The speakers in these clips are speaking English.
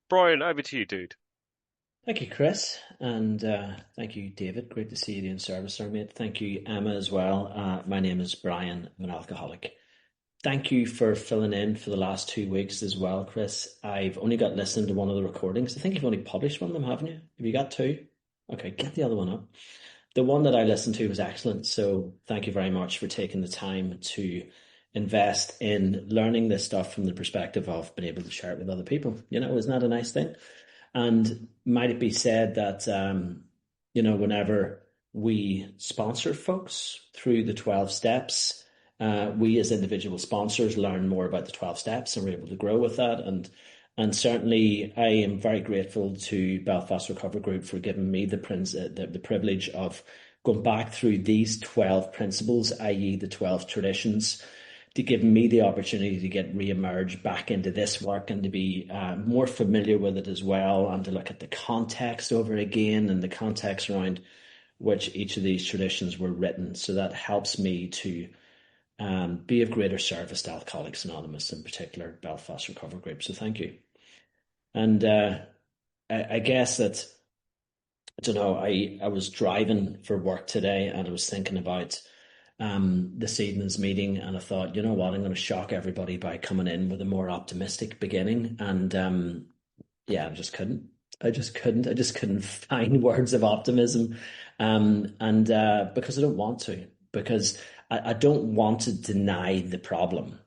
Brian, over to you, dude. Thank you, Chris, and thank you, David. Great to see you in service there, mate. Thank you, Emma, as well. My name is Brian. I'm an alcoholic. Thank you for filling in for the last 2 weeks as well, Chris. I've only got listened to one of the recordings. I think you've only published one of them, haven't you? Have you got two? Okay, get the other one up. The one that I listened to was excellent, so thank you very much for taking the time to invest in learning this stuff from the perspective of being able to share it with other people. Isn't that a nice thing? And might it be said that, whenever we sponsor folks through the 12 steps, we as individual sponsors learn more about the 12 steps and we're able to grow with that. And certainly I am very grateful to Belfast Recovery Group for giving me the privilege of going back through these 12 principles, i.e. the 12 traditions, to give me the opportunity to get re-emerged back into this work and to be more familiar with it as well, and to look at the context over again and the context around which each of these traditions were written. So that helps me to be of greater service to Alcoholics Anonymous, in particular Belfast Recovery Group. So thank you. And I guess that, I don't know, I was driving for work today and I was thinking about this evening's meeting, and I thought, you know what, I'm going to shock everybody by coming in with a more optimistic beginning. And yeah, I just couldn't. I just couldn't find words of optimism. And because I don't want to, because I don't want to deny the problem.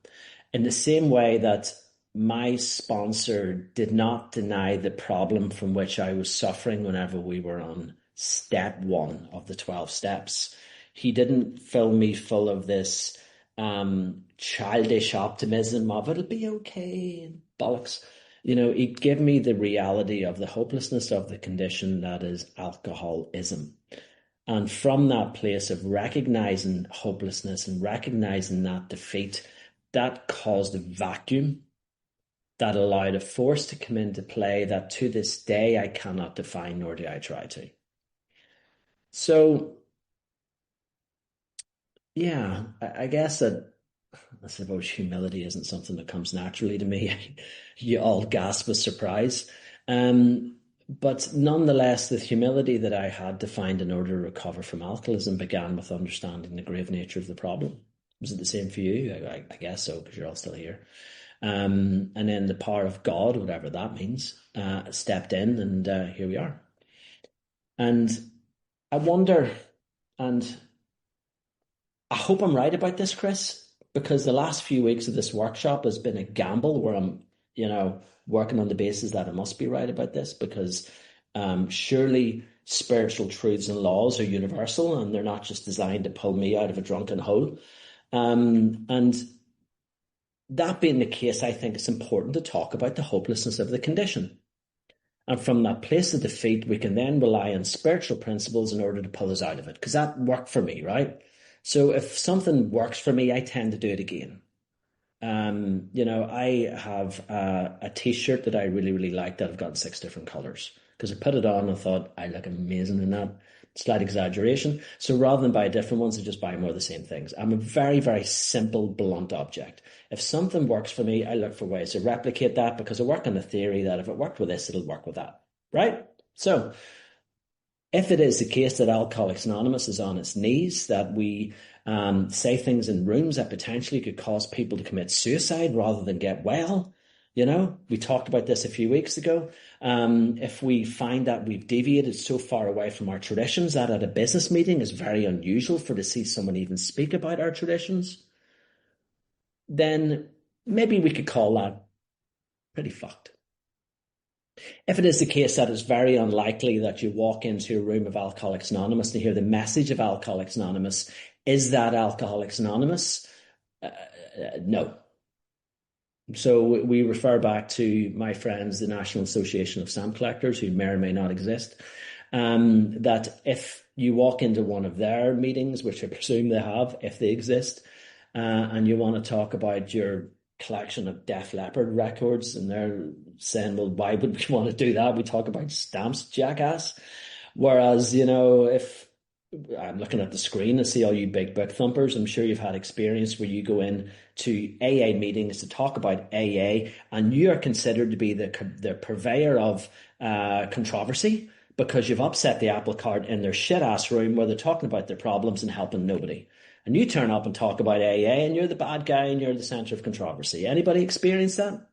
In the same way that my sponsor did not deny the problem from which I was suffering whenever we were on step one of the 12 steps. He didn't fill me full of this childish optimism of it'll be okay and bollocks. He gave me the reality of the hopelessness of the condition that is alcoholism. And from that place of recognizing hopelessness and recognizing that defeat, that caused a vacuum that allowed a force to come into play that to this day I cannot define, nor do I try to. So, yeah, I guess that, I suppose humility isn't something that comes naturally to me. You all gasp with surprise. But nonetheless, the humility that I had to find in order to recover from alcoholism began with understanding the grave nature of the problem. Was it the same for you? I guess so, because you're all still here. And then the power of God, whatever that means, stepped in, and here we are. And I wonder, and I hope I'm right about this, Chris, because the last few weeks of this workshop has been a gamble where I'm, working on the basis that I must be right about this, because surely spiritual truths and laws are universal and they're not just designed to pull me out of a drunken hole. And that being the case, I think it's important to talk about the hopelessness of the condition. And from that place of defeat, we can then rely on spiritual principles in order to pull us out of it, because that worked for me, right? So if something works for me, I tend to do it again. I have a t-shirt that I really, really like that I've got in 6 different colors, because I put it on and thought I look amazing in that. Slight exaggeration. So rather than buy different ones, I just buy more of the same things. I'm a very, very simple, blunt object. If something works for me, I look for ways to replicate that, because I work on the theory that if it worked with this, it'll work with that. Right? So if it is the case that Alcoholics Anonymous is on its knees, that we say things in rooms that potentially could cause people to commit suicide rather than get well, we talked about this a few weeks ago. If we find that we've deviated so far away from our traditions that at a business meeting is very unusual for to see someone even speak about our traditions, then maybe we could call that pretty fucked. If it is the case that it's very unlikely that you walk into a room of Alcoholics Anonymous to hear the message of Alcoholics Anonymous, is that Alcoholics Anonymous? No. So we refer back to my friends, the National Association of Stamp Collectors, who may or may not exist, that if you walk into one of their meetings, which I presume they have, if they exist, and you want to talk about your collection of Def Leppard records, and they're saying, well, why would we want to do that? We talk about stamps, jackass. Whereas, if I'm looking at the screen. I see all you big book thumpers. I'm sure you've had experience where you go in to AA meetings to talk about AA, and you are considered to be the purveyor of controversy because you've upset the apple cart in their shit ass room where they're talking about their problems and helping nobody. And you turn up and talk about AA, and you're the bad guy and you're the center of controversy. Anybody experience that?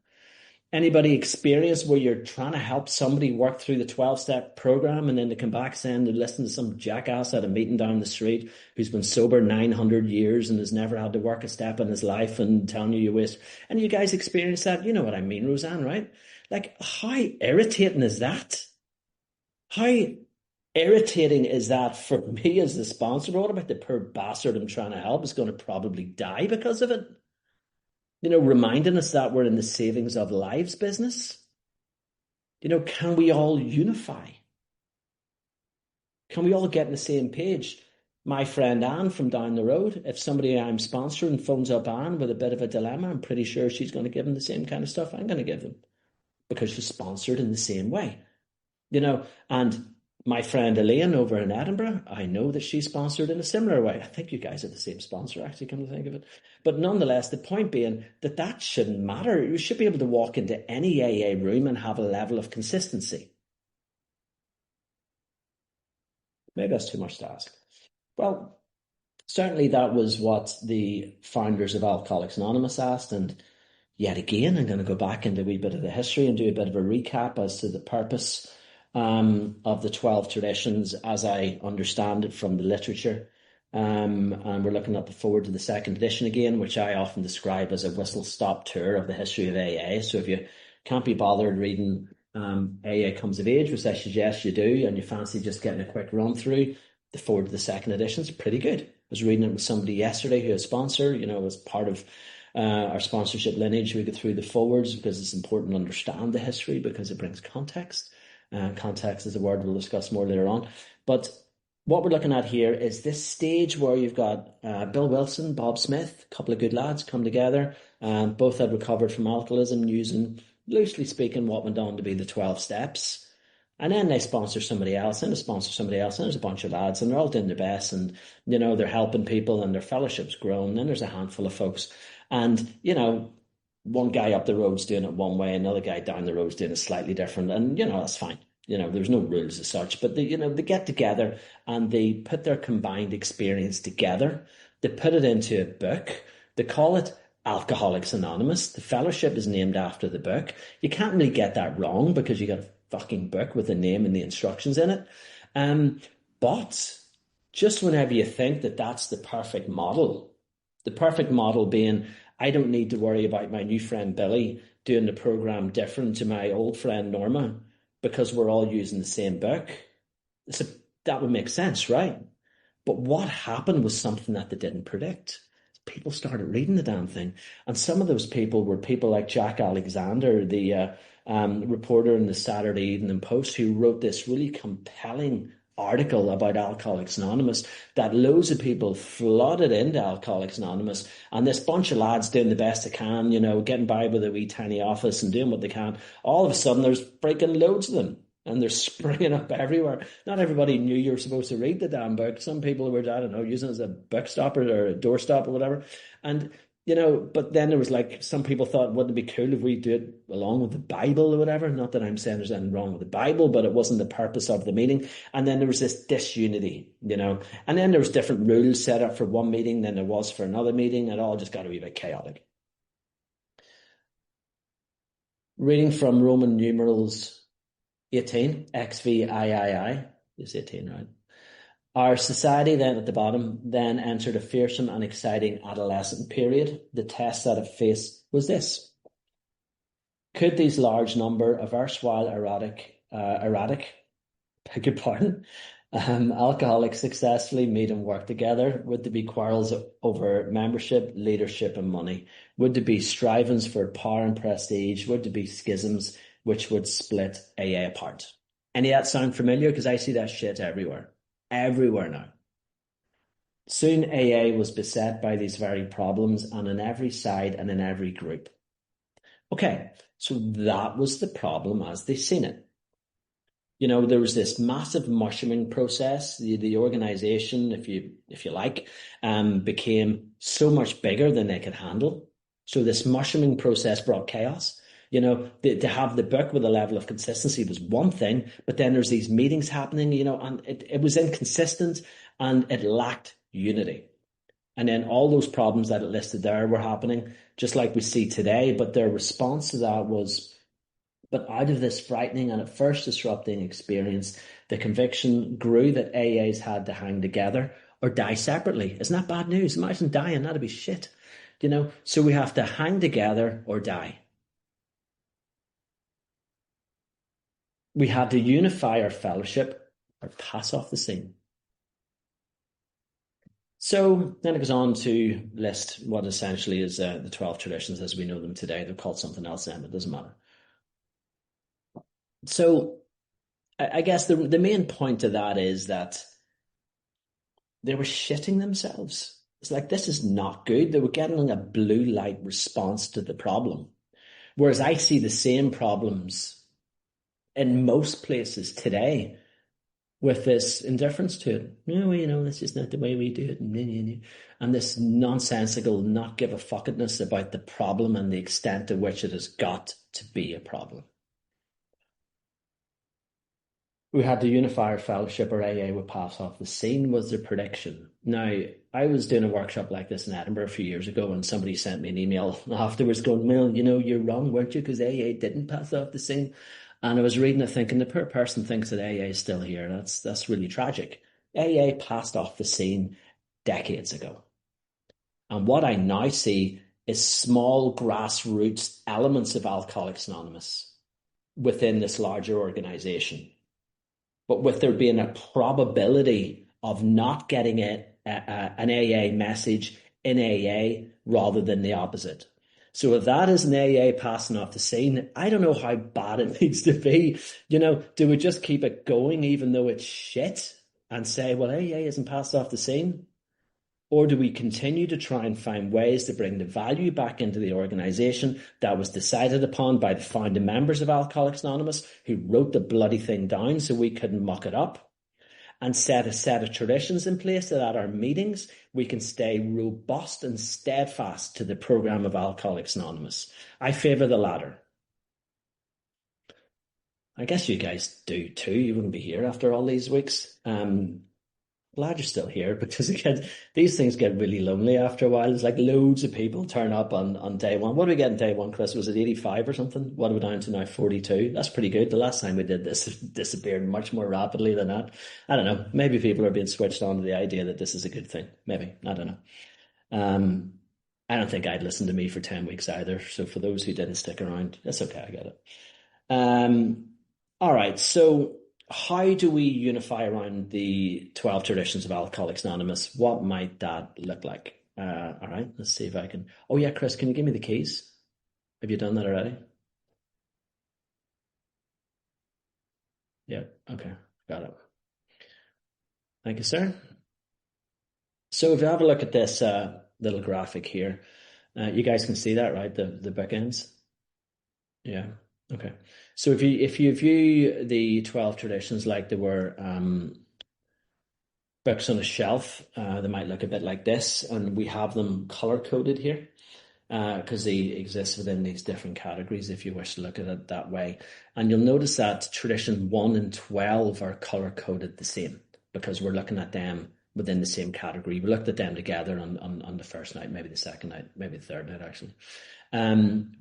Anybody experience where you're trying to help somebody work through the 12-step program and then they come back saying they listen to some jackass at a meeting down the street who's been sober 900 years and has never had to work a step in his life and telling you waste? And you guys experience that? You know what I mean, Roseanne, right? Like, how irritating is that? How irritating is that for me as the sponsor? What about the poor bastard I'm trying to help is going to probably die because of it? Reminding us that we're in the savings of lives business. Can we all unify? Can we all get on the same page? My friend Anne from down the road, if somebody I'm sponsoring phones up Anne with a bit of a dilemma, I'm pretty sure she's going to give them the same kind of stuff I'm going to give them because she's sponsored in the same way. And my friend Elaine over in Edinburgh, I know that she's sponsored in a similar way. I think you guys are the same sponsor, actually, come to think of it. But nonetheless, the point being that shouldn't matter. You should be able to walk into any AA room and have a level of consistency. Maybe that's too much to ask. Well, certainly that was what the founders of Alcoholics Anonymous asked. And yet again, I'm going to go back into a wee bit of the history and do a bit of a recap as to the purpose of the 12 traditions as I understand it from the literature. And we're looking at the forward to the second edition again, which I often describe as a whistle-stop tour of the history of AA. So if you can't be bothered reading AA Comes of Age, which I suggest you do, and you fancy just getting a quick run through, the forward to the second edition is pretty good. I was reading it with somebody yesterday who is a sponsor, as part of our sponsorship lineage. We go through the forwards because it's important to understand the history because it brings context. Context is a word we'll discuss more later on. But what we're looking at here is this stage where you've got Bill Wilson, Bob Smith, a couple of good lads come together. Both had recovered from alcoholism using, loosely speaking, what went on to be the 12 steps. And then they sponsor somebody else and they sponsor somebody else. And there's a bunch of lads and they're all doing their best. And, they're helping people and their fellowship's grown. Then there's a handful of folks. And, one guy up the road's doing it one way, another guy down the road's doing it slightly different. And, that's fine. There's no rules as such, but they get together and they put their combined experience together. They put it into a book. They call it Alcoholics Anonymous. The fellowship is named after the book. You can't really get that wrong because you got a fucking book with the name and the instructions in it. But just whenever you think that that's the perfect model being, I don't need to worry about my new friend Billy doing the program different to my old friend Norma because we're all using the same book. So that would make sense, right? But what happened was something that they didn't predict. People started reading the damn thing. And some of those people were people like Jack Alexander, the reporter in the Saturday Evening Post, who wrote this really compelling article about Alcoholics Anonymous that loads of people flooded into Alcoholics Anonymous, and this bunch of lads doing the best they can, getting by with a wee tiny office and doing what they can. All of a sudden there's breaking loads of them and they're springing up everywhere. Not everybody knew you were supposed to read the damn book. Some people were, I don't know, using it as a book stopper or a doorstop or whatever. And but then there was like, some people thought, wouldn't it be cool if we do it along with the Bible or whatever? Not that I'm saying there's anything wrong with the Bible, but it wasn't the purpose of the meeting. And then there was this disunity, and then there was different rules set up for one meeting than there was for another meeting. It all just got to be a bit chaotic. Reading from Roman numerals 18, XVIII, is 18, right? Our society then at the bottom then entered a fearsome and exciting adolescent period. The test that it faced was this. Could these large number of erstwhile erratic, beg your pardon, alcoholics successfully meet and work together? Would there be quarrels over membership, leadership and money? Would there be strivings for power and prestige? Would there be schisms which would split AA apart? Any of that sound familiar? Because I see that shit everywhere. Everywhere now. Soon AA was beset by these very problems, and on every side and in every group. Okay, so that was the problem as they seen it. There was this massive mushrooming process. The organization, if you like, became so much bigger than they could handle. So this mushrooming process brought chaos. To have the book with a level of consistency was one thing, but then there's these meetings happening, and it was inconsistent and it lacked unity. And then all those problems that it listed there were happening, just like we see today. But their response to that was, but out of this frightening and at first disrupting experience, the conviction grew that AAs had to hang together or die separately. Isn't that bad news? Imagine dying, that'd be shit. So we have to hang together or die. We had to unify our fellowship or pass off the scene. So then it goes on to list what essentially is the 12 traditions as we know them today. They're called something else then, but it doesn't matter. So I guess the main point of that is that they were shitting themselves. It's like, this is not good. They were getting a blue light response to the problem. Whereas I see the same problems in most places today with this indifference to it. That's just not the way we do it. And this nonsensical, not give a fuckedness about the problem and the extent to which it has got to be a problem. We had to unify our fellowship, or AA would pass off the scene, was the prediction. Now, I was doing a workshop like this in Edinburgh a few years ago, and somebody sent me an email afterwards going, well, you're wrong, weren't you? Because AA didn't pass off the scene. And I was reading it thinking, the poor person thinks that AA is still here. That's really tragic. AA passed off the scene decades ago. And what I now see is small grassroots elements of Alcoholics Anonymous within this larger organization. But with there being a probability of not getting an AA message in AA rather than the opposite. So if that is an AA passing off the scene, I don't know how bad it needs to be. Do we just keep it going even though it's shit and say, well, AA isn't passed off the scene? Or do we continue to try and find ways to bring the value back into the organization that was decided upon by the founding members of Alcoholics Anonymous, who wrote the bloody thing down so we couldn't muck it up, and set a set of traditions in place that at our meetings we can stay robust and steadfast to the program of Alcoholics Anonymous? I favour the latter. I guess you guys do too. You wouldn't be here after all these weeks. Glad you're still here, because again, these things get really lonely after a while. It's like loads of people turn up on day one. What do we get on day one, Chris? Was it 85 or something? What are we down to now? 42. That's pretty good. The last time we did this, it disappeared much more rapidly than that. I don't know. Maybe people are being switched on to the idea that this is a good thing. Maybe. I don't know. I don't think I'd listen to me for 10 weeks either. So for those who didn't stick around, that's okay. I get it. All right. So how do we unify around the 12 traditions of Alcoholics Anonymous? What might that look like? All right, let's see if I can. Oh yeah, Chris, can you give me the keys? Have you done that already? Yeah, okay, got it. Thank you, sir. So if you have a look at this little graphic here, you guys can see that, right? The bookends. Yeah. Okay. So if you view the 12 traditions like they were books on a shelf, they might look a bit like this, and we have them color coded here because they exist within these different categories if you wish to look at it that way. And you'll notice that tradition 1 and 12 are color coded the same because we're looking at them within the same category. We looked at them together on the first night, maybe the second night, maybe the third night actually.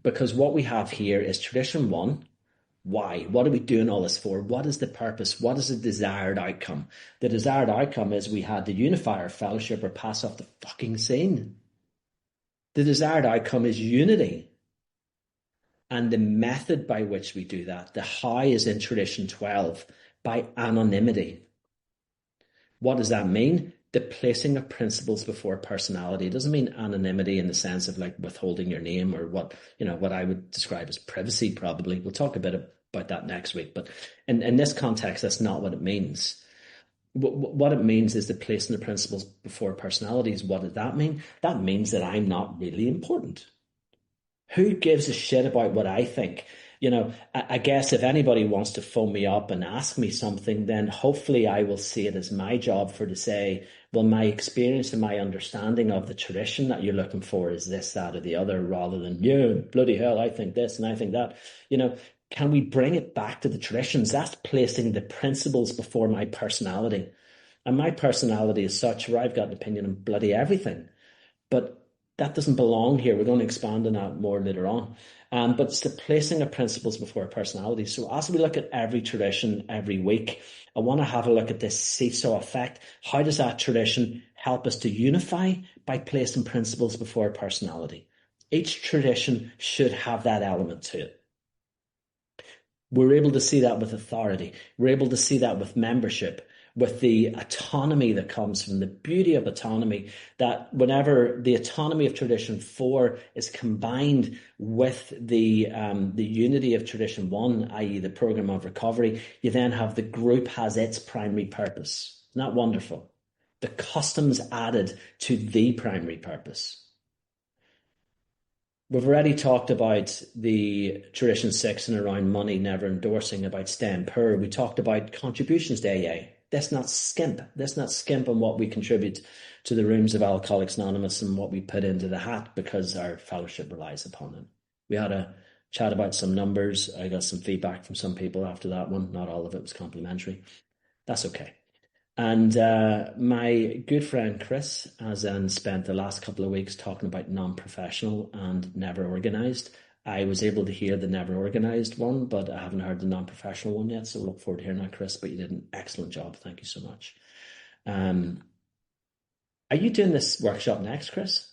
Because what we have here is tradition 1. Why? What are we doing all this for? What is the purpose? What is the desired outcome? The desired outcome is we had to unify our fellowship or pass off the fucking scene. The desired outcome is unity. And the method by which we do that, the how, is in tradition 12, by anonymity. What does that mean? The placing of principles before personality. It doesn't mean anonymity in the sense of like withholding your name or what I would describe as privacy, probably. We'll talk a bit about that next week. But in this context, that's not what it means. What it means is the placing the principles before personalities. What does that mean? That means that I'm not really important. Who gives a shit about what I think? I guess if anybody wants to phone me up and ask me something, then hopefully I will see it as my job for to say, well, my experience and my understanding of the tradition that you're looking for is this, that, or the other, rather than, yeah, bloody hell, I think this and I think that. You know, can we bring it back to the traditions? That's placing the principles before my personality. And my personality is such where I've got an opinion on bloody everything. But that doesn't belong here. We're going to expand on that more later on. But it's the placing of principles before personality. So as we look at every tradition every week, I want to have a look at this seesaw effect. How does that tradition help us to unify by placing principles before personality? Each tradition should have that element to it. We're able to see that with authority. We're able to see that with membership, with the autonomy that comes from the beauty of autonomy, that whenever the autonomy of tradition 4 is combined with the unity of tradition 1, i.e. the program of recovery, you then have the group has its primary purpose. Isn't that wonderful? The customs added to the primary purpose. We've already talked about the tradition 6 and around money never endorsing, about staying poor. We talked about contributions to AA. Let's not skimp. Let's not skimp on what we contribute to the rooms of Alcoholics Anonymous and what we put into the hat, because our fellowship relies upon it. We had a chat about some numbers. I got some feedback from some people after that one. Not all of it was complimentary. That's okay. And my good friend Chris has then spent the last couple of weeks talking about non-professional and never organised. I was able to hear the never organised one, but I haven't heard the non-professional one yet, so look forward to hearing that, Chris. But you did an excellent job. Thank you so much. Are you doing this workshop next, Chris?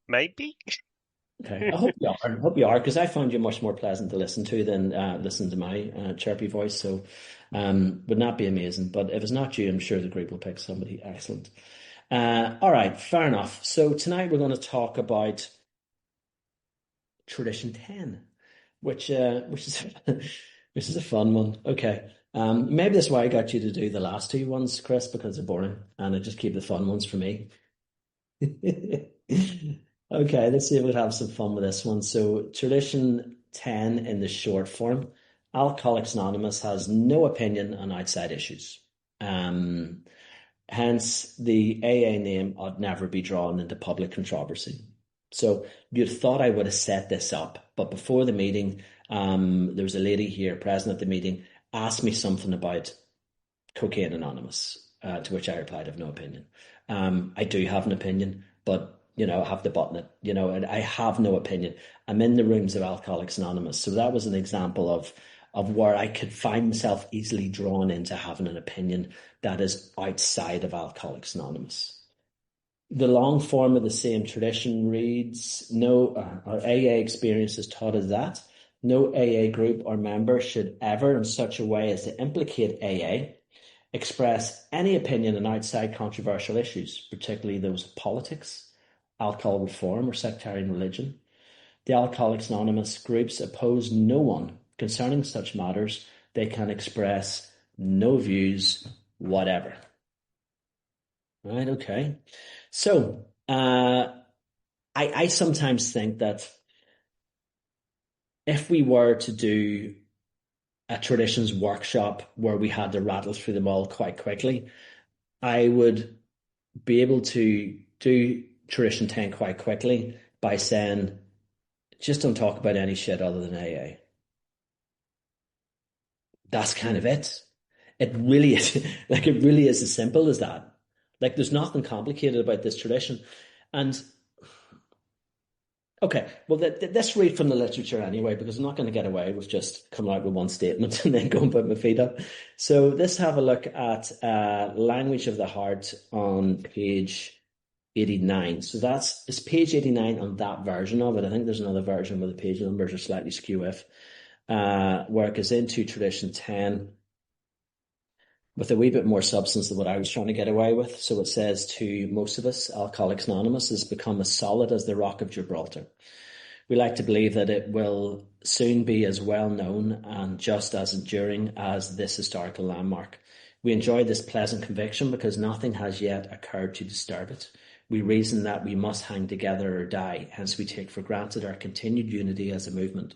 Maybe. Okay, I hope you are. I hope you are, because I found you much more pleasant to listen to than listen to my chirpy voice. So, would not be amazing. But if it's not you, I'm sure the group will pick somebody excellent. All right, fair enough. So tonight we're going to talk about tradition 10, which is which is a fun one. Okay, maybe that's why I got you to do the last two ones, Chris, because they're boring, and I just keep the fun ones for me. Okay, let's see if we can have some fun with this one. So, tradition 10 in the short form. Alcoholics Anonymous has no opinion on outside issues. Hence, the AA name ought never be drawn into public controversy. So, you'd thought I would have set this up, but before the meeting, there was a lady here present at the meeting, asked me something about Cocaine Anonymous, to which I replied, I have no opinion. I do have an opinion, but I have to button it, and I have no opinion. I'm in the rooms of Alcoholics Anonymous. So that was an example of where I could find myself easily drawn into having an opinion that is outside of Alcoholics Anonymous. The long form of the same tradition reads, our AA experience has taught us that no AA group or member should ever, in such a way as to implicate AA, express any opinion on outside controversial issues, particularly those of politics, alcohol reform, or sectarian religion. The Alcoholics Anonymous groups oppose no one concerning such matters. They can express no views whatever. Right, okay. So, I sometimes think that if we were to do a traditions workshop where we had to rattle through them all quite quickly, I would be able to do tradition 10 quite quickly by saying, just don't talk about any shit other than AA. That's kind of it. It really is, it really is as simple as that. There's nothing complicated about this tradition. And okay, well, let's read from the literature anyway, because I'm not going to get away with just coming out with one statement and then go and put my feet up. So let's have a look at Language of the Heart on page 89. So it's page 89 on that version of it. I think there's another version where the page numbers are slightly skew with, where it goes into tradition 10 with a wee bit more substance than what I was trying to get away with. So it says, to most of us, Alcoholics Anonymous has become as solid as the Rock of Gibraltar. We like to believe that it will soon be as well known and just as enduring as this historical landmark. We enjoy this pleasant conviction because nothing has yet occurred to disturb it. We reason that we must hang together or die, hence we take for granted our continued unity as a movement.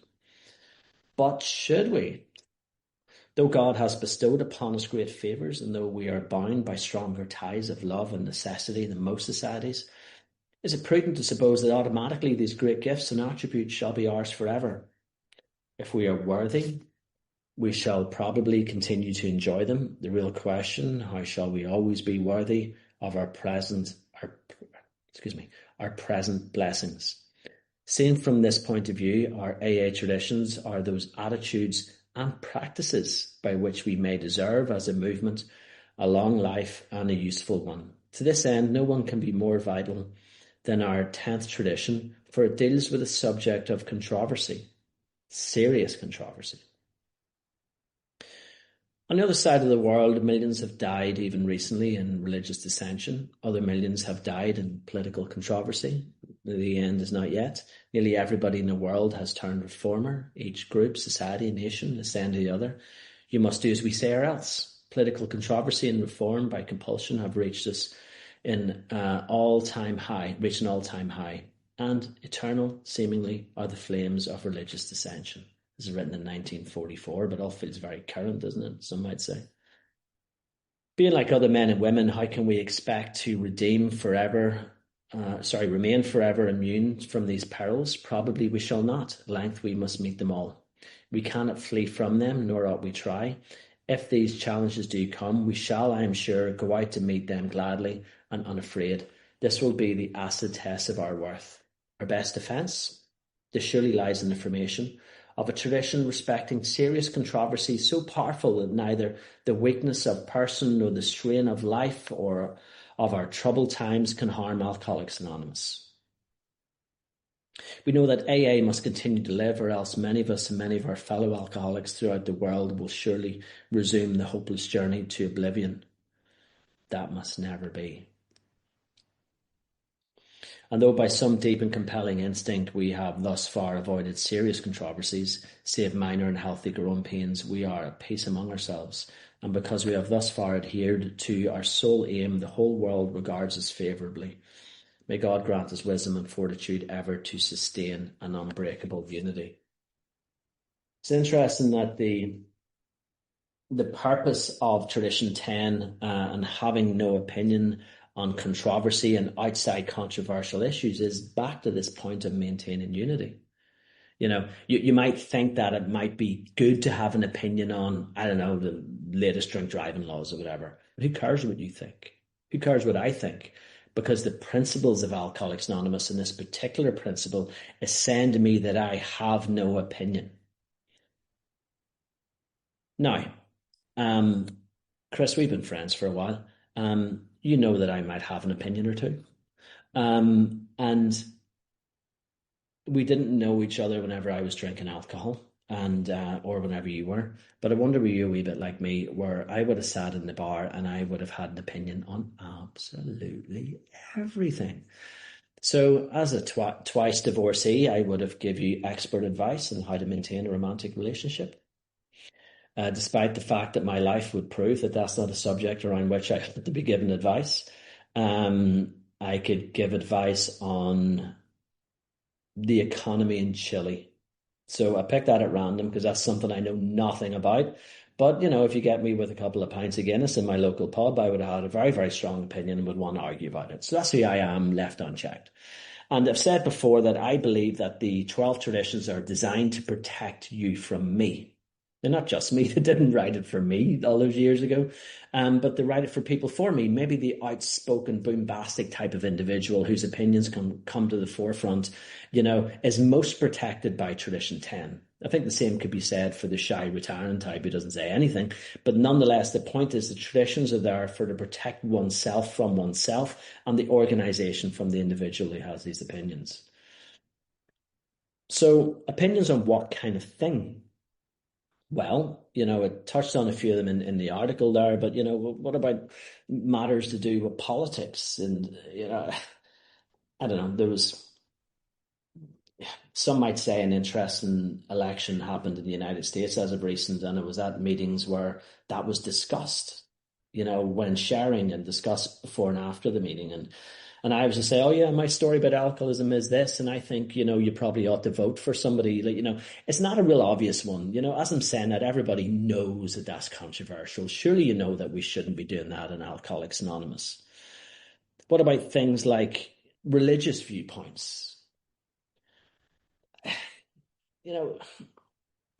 But should we? Though God has bestowed upon us great favours, and though we are bound by stronger ties of love and necessity than most societies, is it prudent to suppose that automatically these great gifts and attributes shall be ours forever? If we are worthy, we shall probably continue to enjoy them. The real question, how shall we always be worthy of our present blessings? Seen from this point of view, our AA traditions are those attitudes and practices by which we may deserve as a movement a long life and a useful one. To this end, no one can be more vital than our 10th tradition, for it deals with a subject of controversy, serious controversy. On the other side of the world, millions have died even recently in religious dissension. Other millions have died in political controversy. The end is not yet. Nearly everybody in the world has turned reformer. Each group, society, nation is saying to the other, you must do as we say or else. Political controversy and reform by compulsion have reached us in all-time high, and eternal, seemingly, are the flames of religious dissension. This is written in 1944, but all feels very current, doesn't it? Some might say. Being like other men and women, how can we expect to remain forever immune from these perils? Probably we shall not. At length we must meet them all. We cannot flee from them, nor ought we try. If these challenges do come, we shall, I am sure, go out to meet them gladly and unafraid. This will be the acid test of our worth. Our best defence? This surely lies in the formation of a tradition respecting serious controversy so powerful that neither the weakness of person nor the strain of life or of our troubled times can harm Alcoholics Anonymous. We know that AA must continue to live, or else many of us and many of our fellow alcoholics throughout the world will surely resume the hopeless journey to oblivion. That must never be. And though by some deep and compelling instinct we have thus far avoided serious controversies, save minor and healthy growing pains, we are at peace among ourselves. And because we have thus far adhered to our sole aim, the whole world regards us favourably. May God grant us wisdom and fortitude ever to sustain an unbreakable unity. It's interesting that the purpose of Tradition 10 and having no opinion on controversy and outside controversial issues is back to this point of maintaining unity. You know, you might think that it might be good to have an opinion on, I don't know, the latest drink driving laws or whatever. But who cares what you think? Who cares what I think? Because the principles of Alcoholics Anonymous and this particular principle is saying to me that I have no opinion. Now, Chris, we've been friends for a while. You know that I might have an opinion or two. And we didn't know each other whenever I was drinking alcohol and or whenever you were. But I wonder were you a wee bit like me, where I would have sat in the bar and I would have had an opinion on absolutely everything. So as a twice divorcee, I would have give you expert advice on how to maintain a romantic relationship. Despite the fact that my life would prove that that's not a subject around which I have to be given advice. I could give advice on the economy in Chile. So I picked that at random because that's something I know nothing about. But, you know, if you get me with a couple of pints of Guinness in my local pub, I would have had a very, very strong opinion and would want to argue about it. So that's who I am, left unchecked. And I've said before that I believe that the 12 traditions are designed to protect you from me. They're not just me. They didn't write it for me all those years ago, but they write it for people for me. Maybe the outspoken, bombastic type of individual whose opinions come to the forefront, you know, is most protected by Tradition 10. I think the same could be said for the shy, retiring type who doesn't say anything. But nonetheless, the point is the traditions are there to protect oneself from oneself and the organisation from the individual who has these opinions. So opinions on what kind of thing? Well, you know, it touched on a few of them in the article there, but, you know, what about matters to do with politics? And, you know, I don't know, there was, some might say an interesting election happened in the United States as of recent, and it was at meetings where that was discussed, you know, when sharing and discussed before and after the meeting. And And I was to say, oh yeah, my story about alcoholism is this, and I think, you probably ought to vote for somebody. Like, it's not a real obvious one. As I'm saying that, everybody knows that that's controversial. Surely you know that we shouldn't be doing that in Alcoholics Anonymous. What about things like religious viewpoints? You know,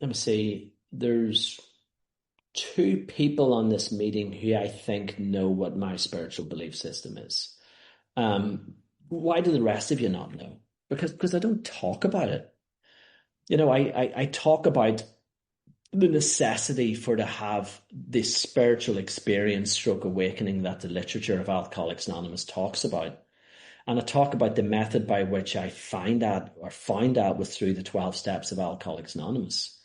Let me see. There's two people on this meeting who I think know what my spiritual belief system is. Why do the rest of you not know? Because I don't talk about it. I talk about the necessity for to have this spiritual experience stroke awakening that the literature of Alcoholics Anonymous talks about. And I talk about the method by which I find out was through the 12 steps of Alcoholics Anonymous.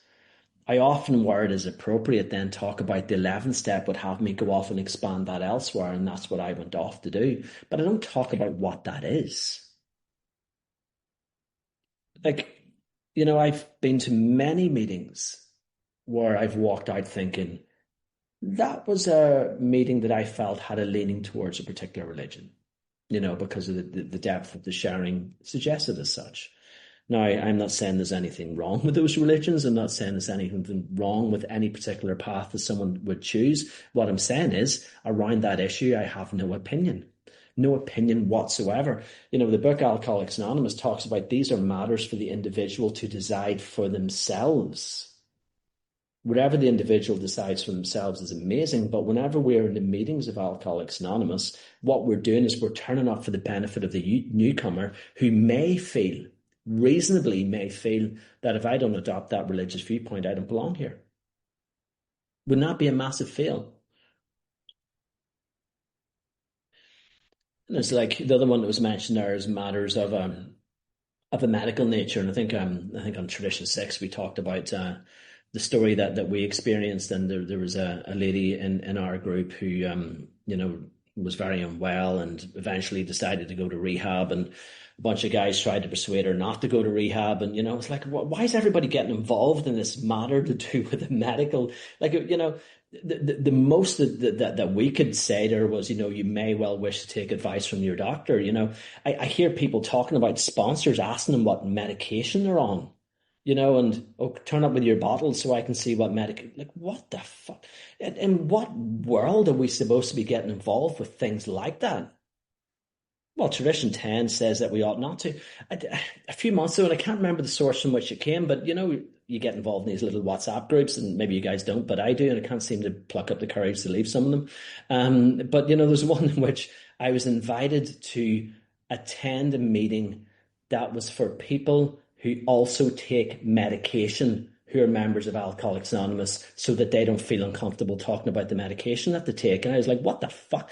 I often, where it is appropriate, then talk about the 11th step would have me go off and expand that elsewhere, and that's what I went off to do. But I don't talk about what that is. I've been to many meetings where I've walked out thinking, that was a meeting that I felt had a leaning towards a particular religion, because of the depth of the sharing suggested as such. Now, I'm not saying there's anything wrong with those religions. I'm not saying there's anything wrong with any particular path that someone would choose. What I'm saying is, around that issue, I have no opinion. No opinion whatsoever. The book Alcoholics Anonymous talks about these are matters for the individual to decide for themselves. Whatever the individual decides for themselves is amazing, but whenever we're in the meetings of Alcoholics Anonymous, what we're doing is we're turning up for the benefit of the newcomer who reasonably may feel that if I don't adopt that religious viewpoint, I don't belong here. Would not be a massive fail. And it's like the other one that was mentioned there is matters of a medical nature, and I think on Tradition 6 we talked about the story that we experienced, and there was a lady in our group who was very unwell and eventually decided to go to rehab, and a bunch of guys tried to persuade her not to go to rehab, and it's like, why is everybody getting involved in this matter to do with the medical? The most that we could say there was, you may well wish to take advice from your doctor. I hear people talking about sponsors asking them what medication they're on, and turn up with your bottle so I can see what medication. Like, what the fuck? In what world are we supposed to be getting involved with things like that? Well, Tradition 10 says that we ought not to. A few months ago, and I can't remember the source from which it came, but you get involved in these little WhatsApp groups, and maybe you guys don't, but I do, and I can't seem to pluck up the courage to leave some of them. But there's one in which I was invited to attend a meeting that was for people who also take medication who are members of Alcoholics Anonymous so that they don't feel uncomfortable talking about the medication that they take. And I was like, what the fuck?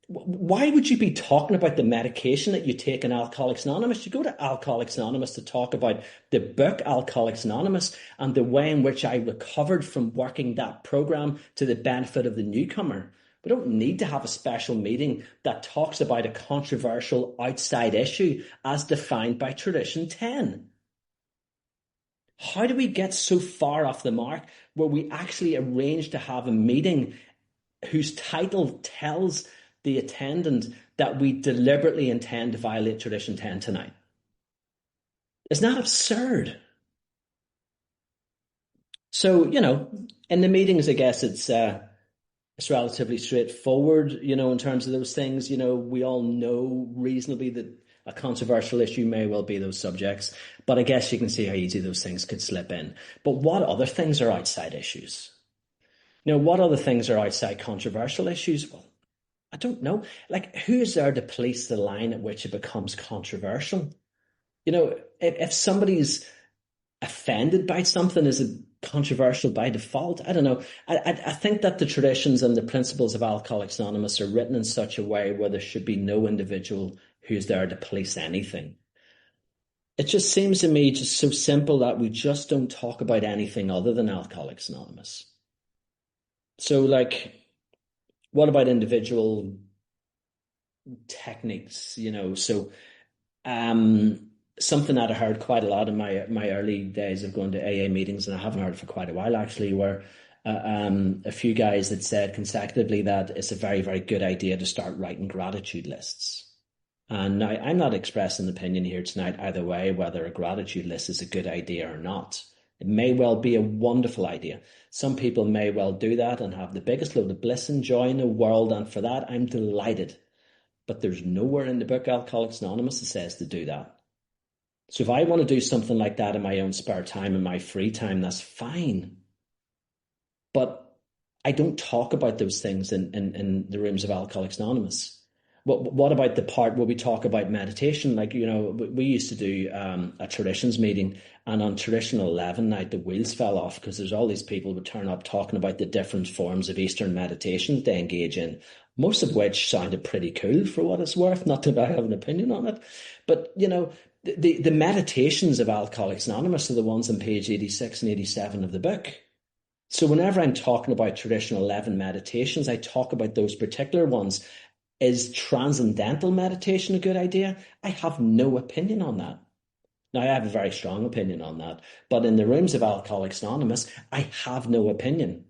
Why would you be talking about the medication that you take in Alcoholics Anonymous? You go to Alcoholics Anonymous to talk about the book Alcoholics Anonymous and the way in which I recovered from working that program to the benefit of the newcomer. We don't need to have a special meeting that talks about a controversial outside issue as defined by Tradition 10. How do we get so far off the mark where we actually arrange to have a meeting whose title tells the attendant that we deliberately intend to violate Tradition 10 tonight? Isn't that absurd? So, in the meetings, I guess it's relatively straightforward, in terms of those things. We all know reasonably that a controversial issue may well be those subjects, but I guess you can see how easy those things could slip in. But what other things are outside issues? What other things are outside controversial issues? Well, I don't know. Like, who is there to police the line at which it becomes controversial? If somebody's offended by something, is it controversial by default? I don't know. I think that the traditions and the principles of Alcoholics Anonymous are written in such a way where there should be no individual who's there to police anything. It just seems to me just so simple that we just don't talk about anything other than Alcoholics Anonymous. So, what about individual techniques? Something that I heard quite a lot in my early days of going to AA meetings, and I haven't heard for quite a while actually, where a few guys had said consecutively that it's a very, very good idea to start writing gratitude lists. And now I'm not expressing an opinion here tonight either way, whether a gratitude list is a good idea or not. It may well be a wonderful idea. Some people may well do that and have the biggest load of bliss and joy in the world, and for that I'm delighted. But there's nowhere in the book Alcoholics Anonymous that says to do that. So if I want to do something like that in my own spare time, in my free time, that's fine. But I don't talk about those things in the rooms of Alcoholics Anonymous. What about the part where we talk about meditation? Like, we used to do a traditions meeting, and on traditional 11 night, the wheels fell off because there's all these people who would turn up talking about the different forms of Eastern meditation they engage in, most of which sounded pretty cool for what it's worth. Not that I have an opinion on it, but the meditations of Alcoholics Anonymous are the ones on page 86 and 87 of the book. So whenever I'm talking about traditional 11 meditations, I talk about those particular ones. Is transcendental meditation a good idea? I have no opinion on that. Now, I have a very strong opinion on that, but in the rooms of Alcoholics Anonymous, I have no opinion.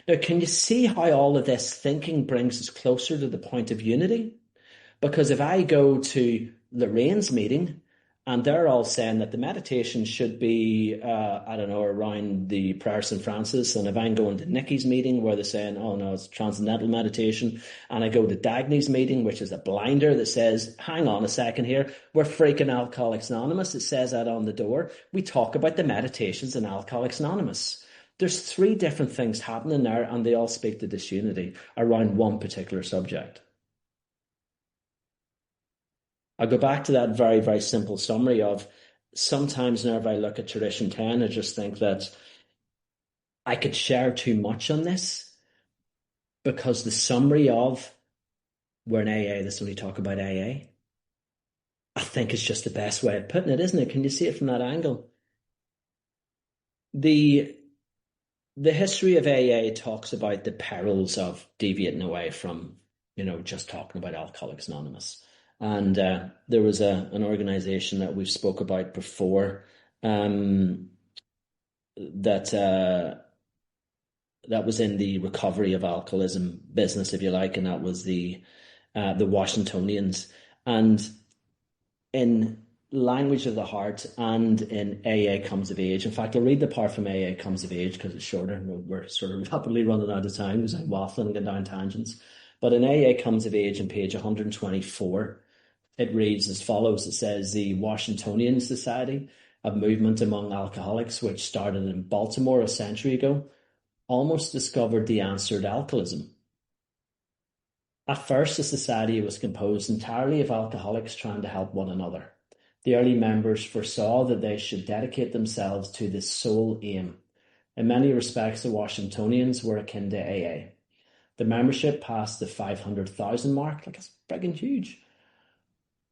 Now, can you see how all of this thinking brings us closer to the point of unity? Because if I go to Lorraine's meeting and they're all saying that the meditation should be, I don't know, around the prayer St. Francis, and if I'm going to Nikki's meeting where they're saying, oh no, it's transcendental meditation, and I go to Dagny's meeting, which is a blinder that says, hang on a second here, we're freaking Alcoholics Anonymous. It says that on the door. We talk about the meditations in Alcoholics Anonymous. There's three different things happening there, and they all speak to disunity around one particular subject. I go back to that very, very simple summary of sometimes whenever I look at Tradition 10, I just think that I could share too much on this because the summary of we're in AA, this is when we talk about AA, I think it's just the best way of putting it, isn't it? Can you see it from that angle? The history of AA talks about the perils of deviating away from, just talking about Alcoholics Anonymous. And there was an organization that we've spoke about before that was in the recovery of alcoholism business, if you like, and that was the Washingtonians. And in Language of the Heart and in AA Comes of Age, in fact, I'll read the part from AA Comes of Age because it's shorter. We're sort of rapidly running out of time because I'm waffling and going down tangents. But in AA Comes of Age on page 124, it reads as follows. It says, the Washingtonian Society, a movement among alcoholics which started in Baltimore a century ago, almost discovered the answer to alcoholism. At first, the society was composed entirely of alcoholics trying to help one another. The early members foresaw that they should dedicate themselves to this sole aim. In many respects, the Washingtonians were akin to AA. The membership passed the 500,000 mark, like it's friggin' huge.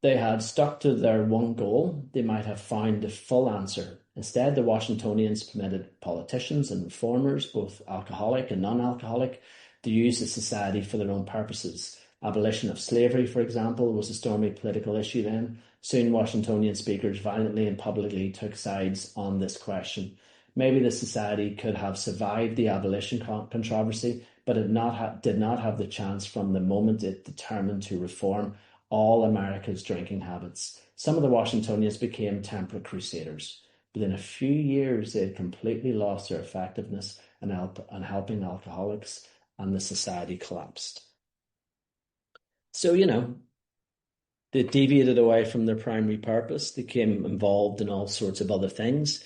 They had stuck to their one goal, they might have found the full answer. Instead, the Washingtonians permitted politicians and reformers, both alcoholic and non-alcoholic, to use the society for their own purposes. Abolition of slavery, for example, was a stormy political issue then. Soon Washingtonian speakers violently and publicly took sides on this question. Maybe the society could have survived the abolition controversy, but it did not have the chance from the moment it determined to reform all America's drinking habits. Some of the Washingtonians became temperate crusaders. Within a few years, they had completely lost their effectiveness in helping alcoholics, and the society collapsed. So, they deviated away from their primary purpose. They became involved in all sorts of other things.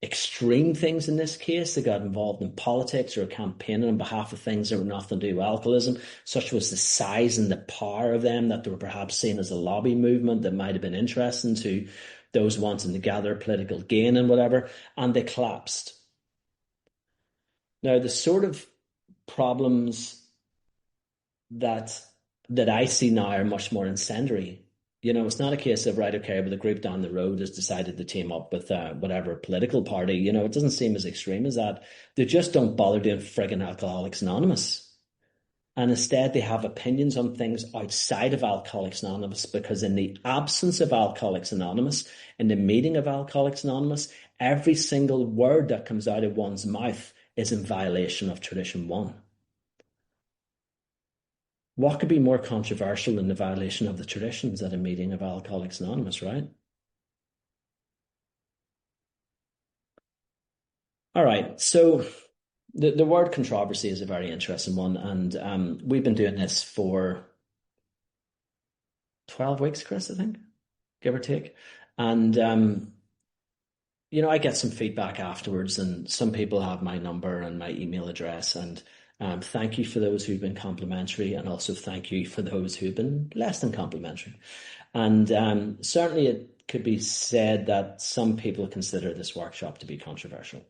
Extreme things in this case. They got involved in politics or campaigning on behalf of things that were nothing to do with alcoholism. Such was the size and the power of them that they were perhaps seen as a lobby movement that might have been interesting to those wanting to gather political gain and whatever, and they collapsed. Now, the sort of problems that I see now are much more incendiary. It's not a case of, right, okay, but the group down the road has decided to team up with whatever political party. It doesn't seem as extreme as that. They just don't bother doing friggin' Alcoholics Anonymous. And instead, they have opinions on things outside of Alcoholics Anonymous, because in the absence of Alcoholics Anonymous, in the meeting of Alcoholics Anonymous, every single word that comes out of one's mouth is in violation of Tradition 1. What could be more controversial than the violation of the traditions at a meeting of Alcoholics Anonymous, right? All right. So the word controversy is a very interesting one, and we've been doing this for 12 weeks, Chris, I think, give or take. And I get some feedback afterwards, and some people have my number and my email address. And thank you for those who've been complimentary, and also thank you for those who've been less than complimentary. And certainly, it could be said that some people consider this workshop to be controversial.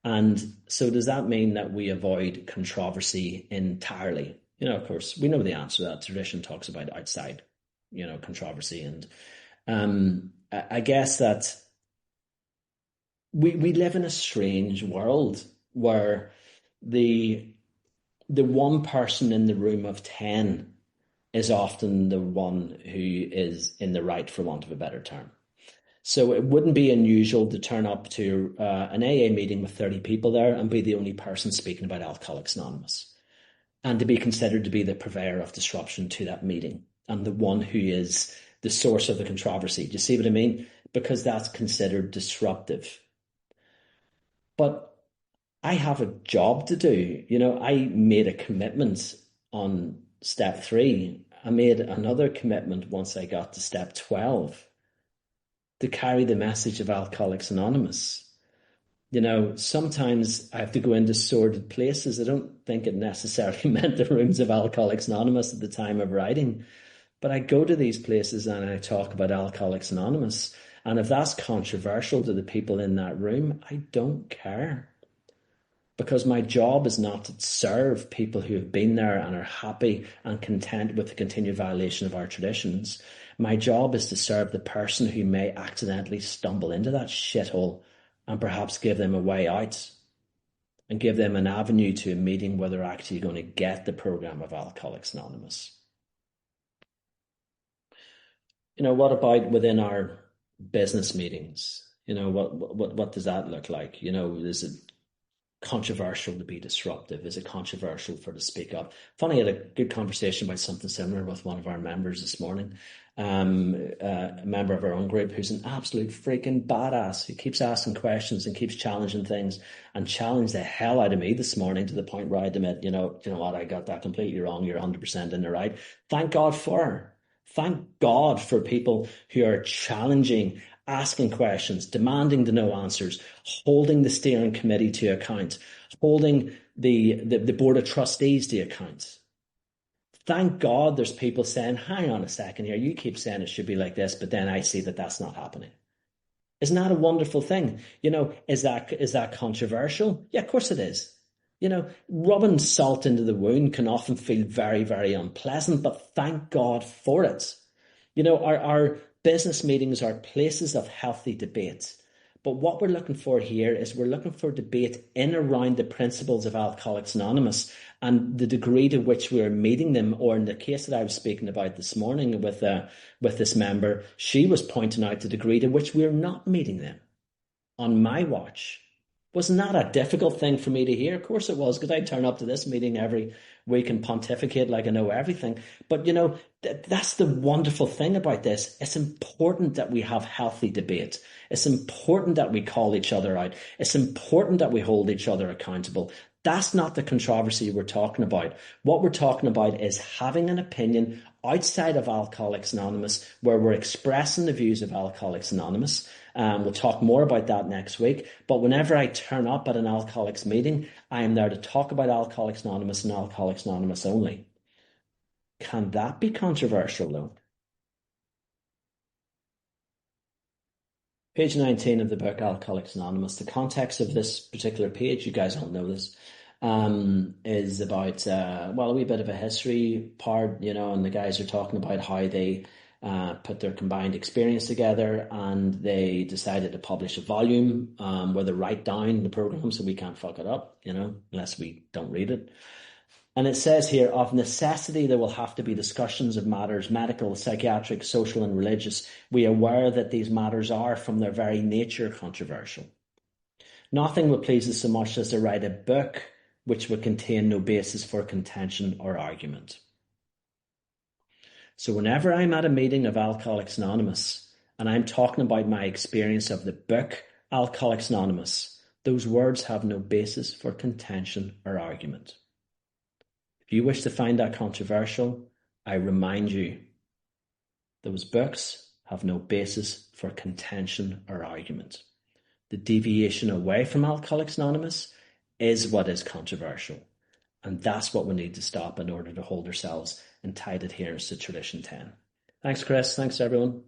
And so, does that mean that we avoid controversy entirely? Of course, we know the answer to that. Tradition talks about outside, controversy, and I guess that we live in a strange world where the the one person in the room of 10 is often the one who is in the right, for want of a better term. So it wouldn't be unusual to turn up to an AA meeting with 30 people there and be the only person speaking about Alcoholics Anonymous, and to be considered to be the purveyor of disruption to that meeting and the one who is the source of the controversy. Do you see what I mean? Because that's considered disruptive. But I have a job to do. I made a commitment on step 3. I made another commitment once I got to step 12 to carry the message of Alcoholics Anonymous. Sometimes I have to go into sordid places. I don't think it necessarily meant the rooms of Alcoholics Anonymous at the time of writing, but I go to these places and I talk about Alcoholics Anonymous. And if that's controversial to the people in that room, I don't care. Because my job is not to serve people who have been there and are happy and content with the continued violation of our traditions. My job is to serve the person who may accidentally stumble into that shithole and perhaps give them a way out and give them an avenue to a meeting where they're actually going to get the program of Alcoholics Anonymous. What about within our business meetings? What does that look like? Is it controversial to be disruptive? Is it controversial for to speak up? Funny, I had a good conversation about something similar with one of our members this morning. A member of our own group who's an absolute freaking badass, who keeps asking questions and keeps challenging things, and challenged the hell out of me this morning to the point where I admit, you know what, I got that completely wrong. You're 100% in the right. Thank God for her. Thank God for people who are challenging, asking questions, demanding to know answers, holding the steering committee to account, holding the board of trustees to account. Thank God there's people saying, hang on a second here, you keep saying it should be like this, but then I see that that's not happening. Isn't that a wonderful thing? Is that controversial? Yeah, of course it is. Rubbing salt into the wound can often feel very, very unpleasant, but thank God for it. Our business meetings are places of healthy debate. But what we're looking for here is we're looking for debate in around the principles of Alcoholics Anonymous and the degree to which we're meeting them. Or in the case that I was speaking about this morning with this member, she was pointing out the degree to which we're not meeting them on my watch. Wasn't that a difficult thing for me to hear? Of course it was, because I turn up to this meeting every week and pontificate like I know everything. But that's the wonderful thing about this. It's important that we have healthy debate. It's important that we call each other out. It's important that we hold each other accountable. That's not the controversy we're talking about. What we're talking about is having an opinion outside of Alcoholics Anonymous, where we're expressing the views of Alcoholics Anonymous. We'll talk more about that next week. But whenever I turn up at an Alcoholics meeting, I am there to talk about Alcoholics Anonymous and Alcoholics Anonymous only. Can that be controversial, though? Page 19 of the book Alcoholics Anonymous. The context of this particular page, you guys don't know this, is about, a wee bit of a history part, and the guys are talking about how they put their combined experience together and they decided to publish a volume where they write down the program so we can't fuck it up, unless we don't read it. And it says here, of necessity, there will have to be discussions of matters medical, psychiatric, social, and religious. We are aware that these matters are, from their very nature, controversial. Nothing would please us so much as to write a book which would contain no basis for contention or argument. So whenever I'm at a meeting of Alcoholics Anonymous and I'm talking about my experience of the book Alcoholics Anonymous, those words have no basis for contention or argument. If you wish to find that controversial, I remind you, those books have no basis for contention or argument. The deviation away from Alcoholics Anonymous is what is controversial. And that's what we need to stop in order to hold ourselves in tight adherence to Tradition 10. Thanks, Chris. Thanks, everyone.